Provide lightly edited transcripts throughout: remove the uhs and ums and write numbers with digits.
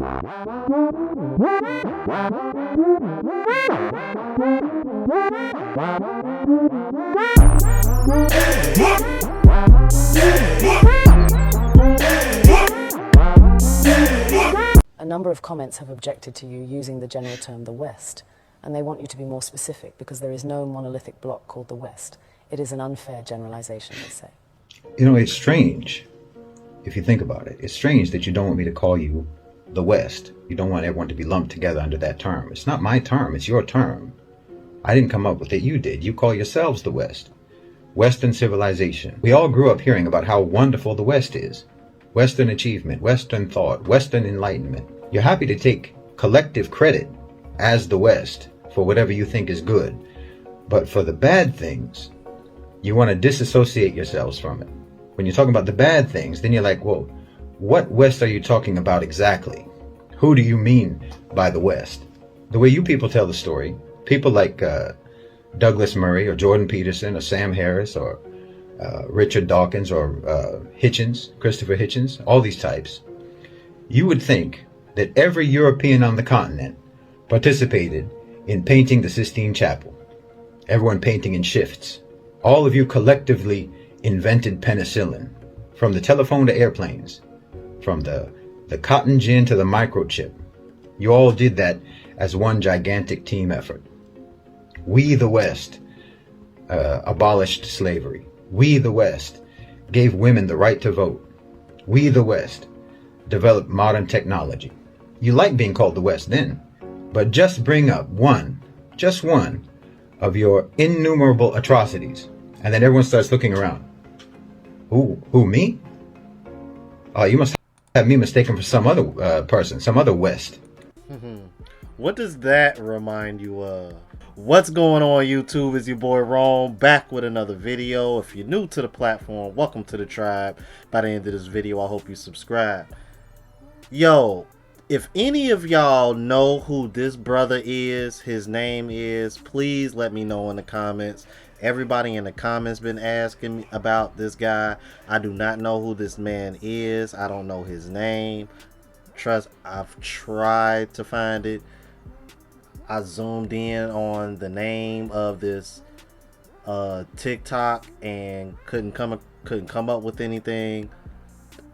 A number of comments have objected to you using the general term the West, and they want you to be more specific because there is no monolithic bloc called the West. It is an unfair generalization, they say. You know, it's strange, if you think about it. It's strange that you don't want me to call you the West. You don't want everyone to be lumped together under that term. It's not my term, it's your term. I didn't come up with it, you did. You call yourselves the West. Western civilization. We all grew up hearing about how wonderful the West is. Western achievement, Western thought, Western enlightenment. You're happy to take collective credit as the West for whatever you think is good. But for the bad things, you want to disassociate yourselves from it. When you're talking about the bad things, then you're like, whoa, what West are you talking about exactly? Who do you mean by the West? The way you people tell the story, people like Douglas Murray or Jordan Peterson or Sam Harris or Richard Dawkins or Hitchens, Christopher Hitchens, all these types, you would think that every European on the continent participated in painting the Sistine Chapel. Everyone painting in shifts. All of you collectively invented penicillin, from the telephone to airplanes, from the cotton gin to the microchip. You all did that as one gigantic team effort. We, the West, abolished slavery. We, the West, gave women the right to vote. We, the West, developed modern technology. You like being called the West then, but just bring up just one of your innumerable atrocities, and then everyone starts looking around. Who, me? Oh, you must have me mistaken for some other person, some other West. What does that remind you of? What's going on, YouTube? It's your boy Rome, back with another video. If you're new to the platform, welcome to the tribe. By the end of this video, I hope you subscribe. Yo, if any of y'all know who this brother is, his name is, please let me know in the comments. Everybody in the comments been asking me about this guy. I do not know who this man is. I don't know his name. Trust, I've tried to find it. I zoomed in on the name of this TikTok and couldn't come up with anything.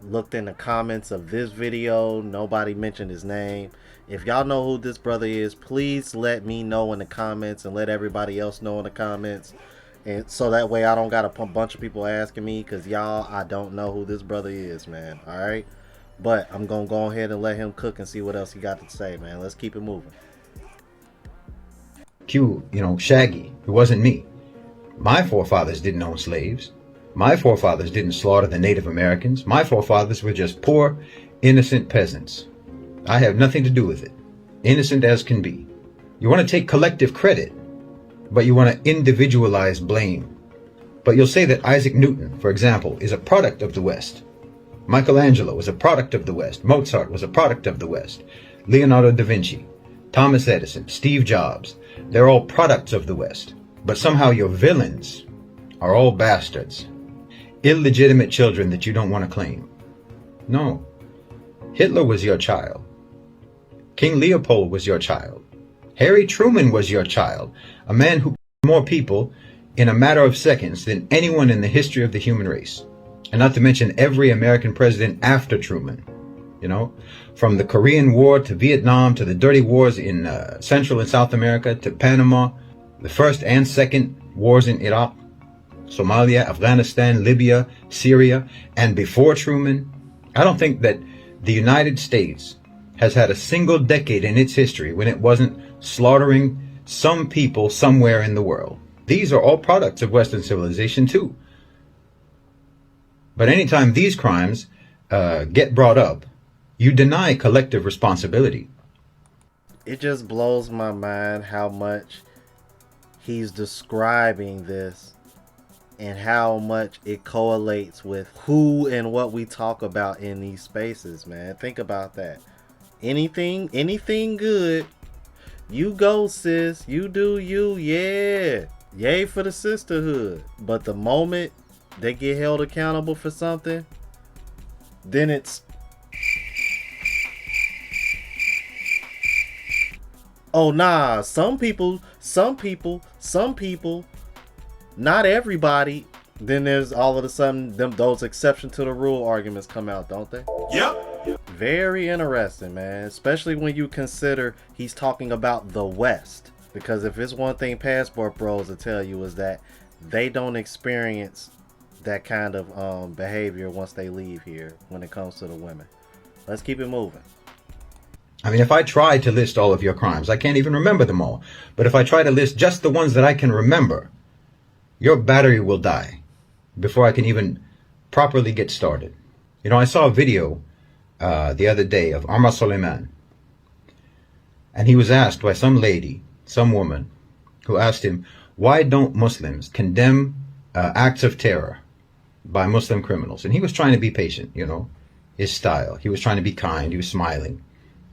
Looked in the comments of this video, nobody mentioned his name. If y'all know who this brother is, please let me know in the comments and let everybody else know in the comments. And so that way I don't got a bunch of people asking me, because y'all, I don't know who this brother is, man. Alright? But I'm going to go ahead and let him cook and see what else he got to say, man. Let's keep it moving. Shaggy. It wasn't me. My forefathers didn't own slaves. My forefathers didn't slaughter the Native Americans. My forefathers were just poor, innocent peasants. I have nothing to do with it. Innocent as can be. You want to take collective credit, but you want to individualize blame. But you'll say that Isaac Newton, for example, is a product of the West. Michelangelo was a product of the West. Mozart was a product of the West. Leonardo da Vinci, Thomas Edison, Steve Jobs, they're all products of the West. But somehow your villains are all bastards. Illegitimate children that you don't want to claim. No. Hitler was your child. King Leopold was your child. Harry Truman was your child. A man who killed more people in a matter of seconds than anyone in the history of the human race. And not to mention every American president after Truman. From the Korean War to Vietnam to the dirty wars in Central and South America to Panama, the first and second wars in Iraq, Somalia, Afghanistan, Libya, Syria, and before Truman. I don't think that the United States has had a single decade in its history when it wasn't slaughtering some people somewhere in the world. These are all products of Western civilization too. But anytime these crimes get brought up, you deny collective responsibility. It just blows my mind how much he's describing this and how much it correlates with who and what we talk about in these spaces, man. Think about that. Anything good, you go, sis. You do you, yeah. Yay for the sisterhood. But the moment they get held accountable for something, then it's Oh nah, some people, not everybody. Then there's all of a sudden those exception to the rule arguments come out, don't they? Yep. Very interesting, man. Especially when you consider he's talking about the West. Because if it's one thing passport bros will tell you is that they don't experience that kind of behavior once they leave here when it comes to the women. Let's keep it moving. I mean, if I try to list all of your crimes, I can't even remember them all. But if I try to list just the ones that I can remember, your battery will die before I can even properly get started. You know, I saw a video the other day of Amr Suleiman. And he was asked by some lady, some woman, who asked him, why don't Muslims condemn acts of terror by Muslim criminals? And he was trying to be patient, you know, his style. He was trying to be kind. He was smiling,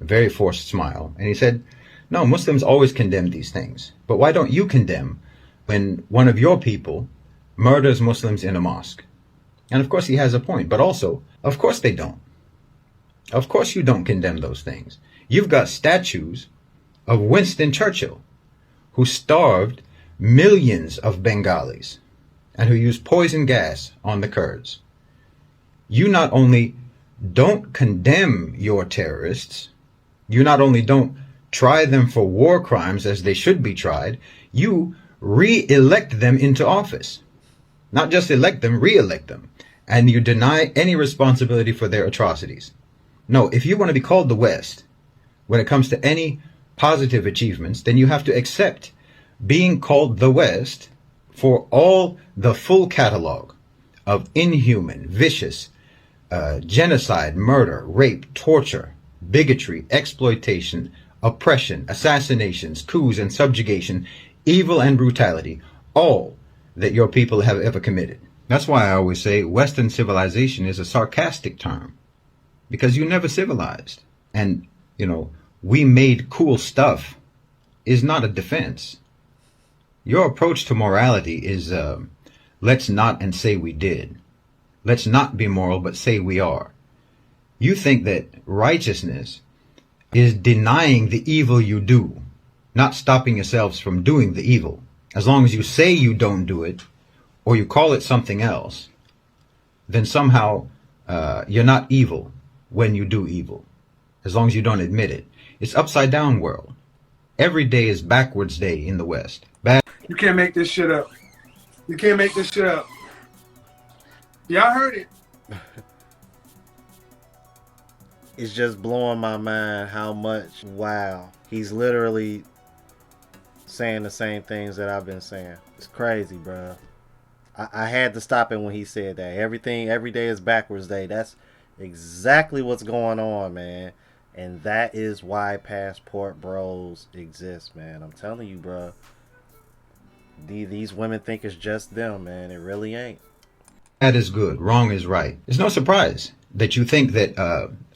a very forced smile. And he said, no, Muslims always condemn these things. But why don't you condemn when one of your people murders Muslims in a mosque? And of course he has a point, but also, of course they don't. Of course you don't condemn those things. You've got statues of Winston Churchill, who starved millions of Bengalis and who used poison gas on the Kurds. You not only don't condemn your terrorists, you not only don't try them for war crimes as they should be tried, you re-elect them into office. Not just elect them, re-elect them. And you deny any responsibility for their atrocities. No, if you want to be called the West, when it comes to any positive achievements, then you have to accept being called the West for all the full catalog of inhuman, vicious, genocide, murder, rape, torture, bigotry, exploitation, oppression, assassinations, coups and subjugation, evil and brutality, all that your people have ever committed. That's why I always say Western civilization is a sarcastic term, because you never civilized. And, you know, we made cool stuff is not a defense. Your approach to morality is let's not and say we did. Let's not be moral, but say we are. You think that righteousness is denying the evil you do, not stopping yourselves from doing the evil. As long as you say you don't do it, or you call it something else, then somehow you're not evil when you do evil, as long as you don't admit it. It's upside down world. Every day is backwards day in the West. You can't make this shit up. You can't make this shit up. Y'all heard it. It's just blowing my mind how much, wow, he's literally saying the same things that I've been saying. It's crazy, bro. I had to stop it when he said that. Every day is backwards day. That's exactly what's going on, man. And that is why passport bros exist, man. I'm telling you, bro. These women think it's just them, man. It really ain't. Bad is good, wrong is right. It's no surprise that you think that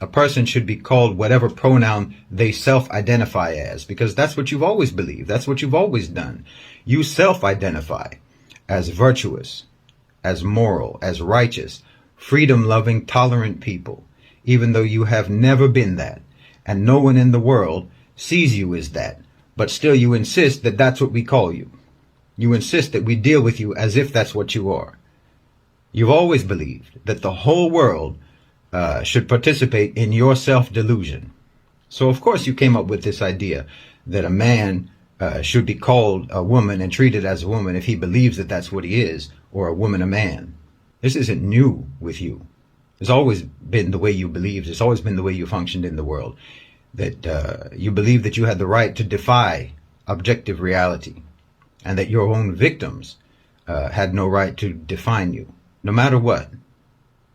a person should be called whatever pronoun they self-identify as, because that's what you've always believed. That's what you've always done. You self-identify as virtuous, as moral, as righteous, freedom-loving, tolerant people, even though you have never been that, and no one in the world sees you as that. But still you insist that that's what we call you. You insist that we deal with you as if that's what you are. You've always believed that the whole world should participate in your self-delusion. So of course you came up with this idea that a man should be called a woman and treated as a woman if he believes that that's what he is, or a woman a man. This isn't new with you. It's always been the way you believed. It's always been the way you functioned in the world. That you believed that you had the right to defy objective reality, and that your own victims had no right to define you. No matter what,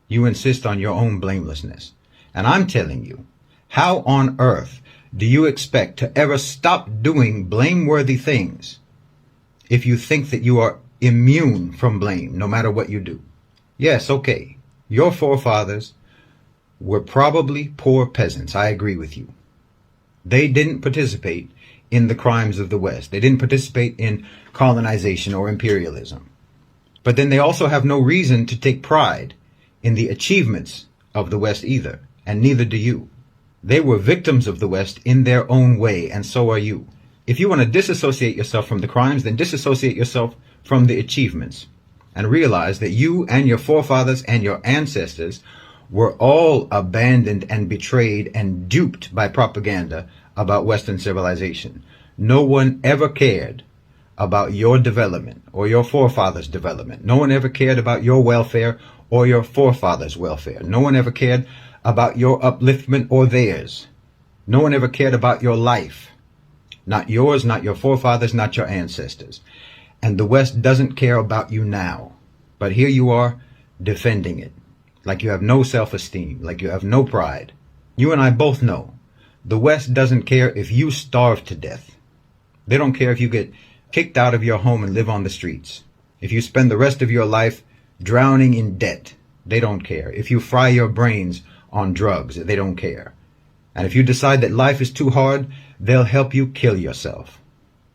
you insist on your own blamelessness. And I'm telling you, how on earth do you expect to ever stop doing blameworthy things if you think that you are immune from blame no matter what you do? Yes, okay, your forefathers were probably poor peasants. I agree with you. They didn't participate in the crimes of the West. They didn't participate in colonization or imperialism. But then they also have no reason to take pride in the achievements of the West either, and neither do you. They were victims of the West in their own way, and so are you. If you want to disassociate yourself from the crimes, then disassociate yourself from the achievements and realize that you and your forefathers and your ancestors were all abandoned and betrayed and duped by propaganda about Western civilization. No one ever cared about your development or your forefathers' development. No one ever cared about your welfare or your forefathers' welfare. No one ever cared about your upliftment or theirs. No one ever cared about your life. Not yours, not your forefathers, not your ancestors. And the West doesn't care about you now. But here you are defending it. Like you have no self-esteem, like you have no pride. You and I both know the West doesn't care if you starve to death. They don't care if you get kicked out of your home and live on the streets. If you spend the rest of your life drowning in debt, they don't care. If you fry your brains on drugs, they don't care. And if you decide that life is too hard, they'll help you kill yourself.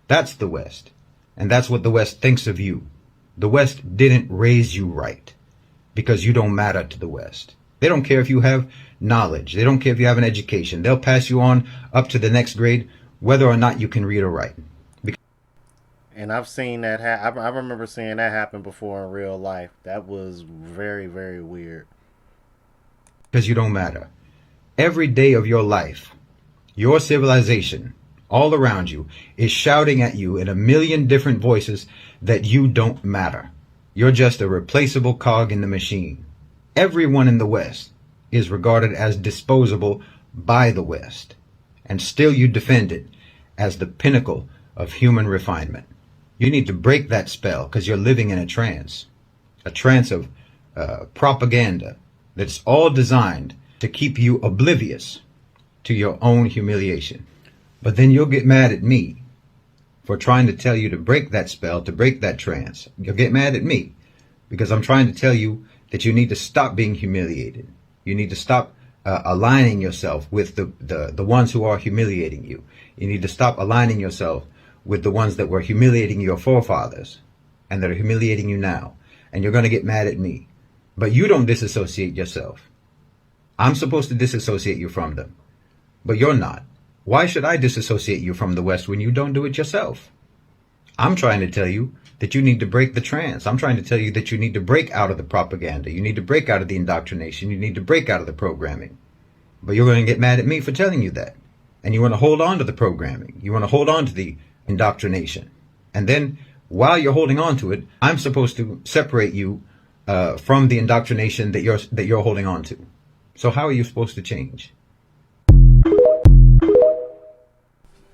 That's the West. And that's what the West thinks of you. The West didn't raise you right because you don't matter to the West. They don't care if you have knowledge. They don't care if you have an education. They'll pass you on up to the next grade whether or not you can read or write. And I've seen that I remember seeing that happen before in real life. That was very, very weird. Because you don't matter. Every day of your life, your civilization, all around you, is shouting at you in a million different voices that you don't matter. You're just a replaceable cog in the machine. Everyone in the West is regarded as disposable by the West. And still you defend it as the pinnacle of human refinement. You need to break that spell because you're living in a trance of propaganda that's all designed to keep you oblivious to your own humiliation. But then you'll get mad at me for trying to tell you to break that spell, to break that trance. You'll get mad at me because I'm trying to tell you that you need to stop being humiliated. You need to stop aligning yourself with the ones who are humiliating you. You need to stop aligning yourself with the ones that were humiliating your forefathers and that are humiliating you now. And you're going to get mad at me. But you don't disassociate yourself. I'm supposed to disassociate you from them. But you're not. Why should I disassociate you from the West when you don't do it yourself? I'm trying to tell you that you need to break the trance. I'm trying to tell you that you need to break out of the propaganda. You need to break out of the indoctrination. You need to break out of the programming. But you're going to get mad at me for telling you that. And you want to hold on to the programming. You want to hold on to the indoctrination. And then while you're holding on to it, I'm supposed to separate you from the indoctrination that you're holding on to. So how are you supposed to change?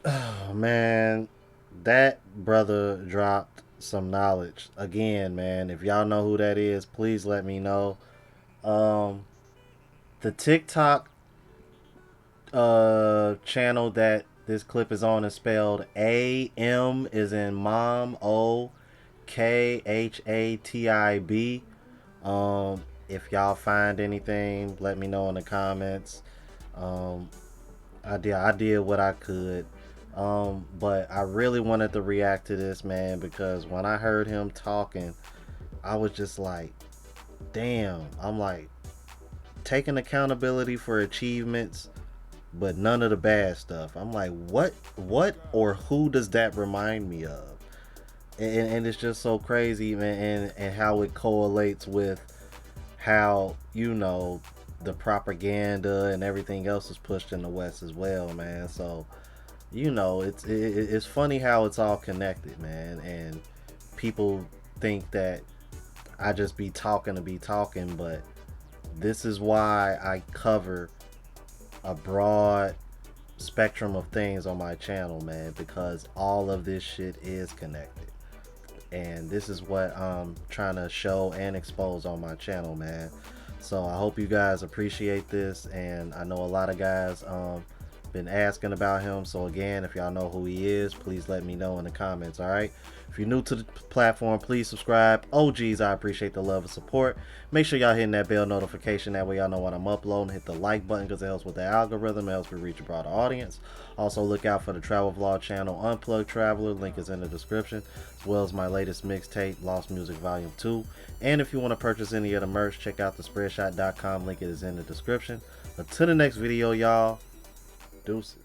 Oh, man, that brother dropped some knowledge. Again, man, if y'all know who that is, please let me know. The TikTok channel that this clip is on is spelled A-M is in mom, O-K-H-A-T-I-B. If y'all find anything, let me know in the comments. I did what I could. But I really wanted to react to this, man, because when I heard him talking, I was just like, damn. I'm like, taking accountability for achievements, but none of the bad stuff. I'm like, what or who does that remind me of? And it's just so crazy, man, and how it correlates with how, you know, the propaganda and everything else is pushed in the West as well, man. So, you know, it's funny how it's all connected, man. And people think that I just be talking to be talking, but this is why I cover a broad spectrum of things on my channel, man, because all of this shit is connected. And this is what I'm trying to show and expose on my channel, man. So I hope you guys appreciate this, and I know a lot of guys been asking about him. So again, if y'all know who he is, please let me know in the comments. All right, if you're new to the platform, please subscribe. OGs, I appreciate the love and support. Make sure y'all hitting that bell notification, that way y'all know when I'm uploading. Hit the like button because it helps with the algorithm. It helps me reach a broader audience. Also look out for the travel vlog channel Unplugged Traveler, link is in the description, as well as my latest mixtape, Lost Music Volume 2. And if you want to purchase any of the merch, check out the spreadshot.com, link is in the description. Until the next video, y'all, deuces.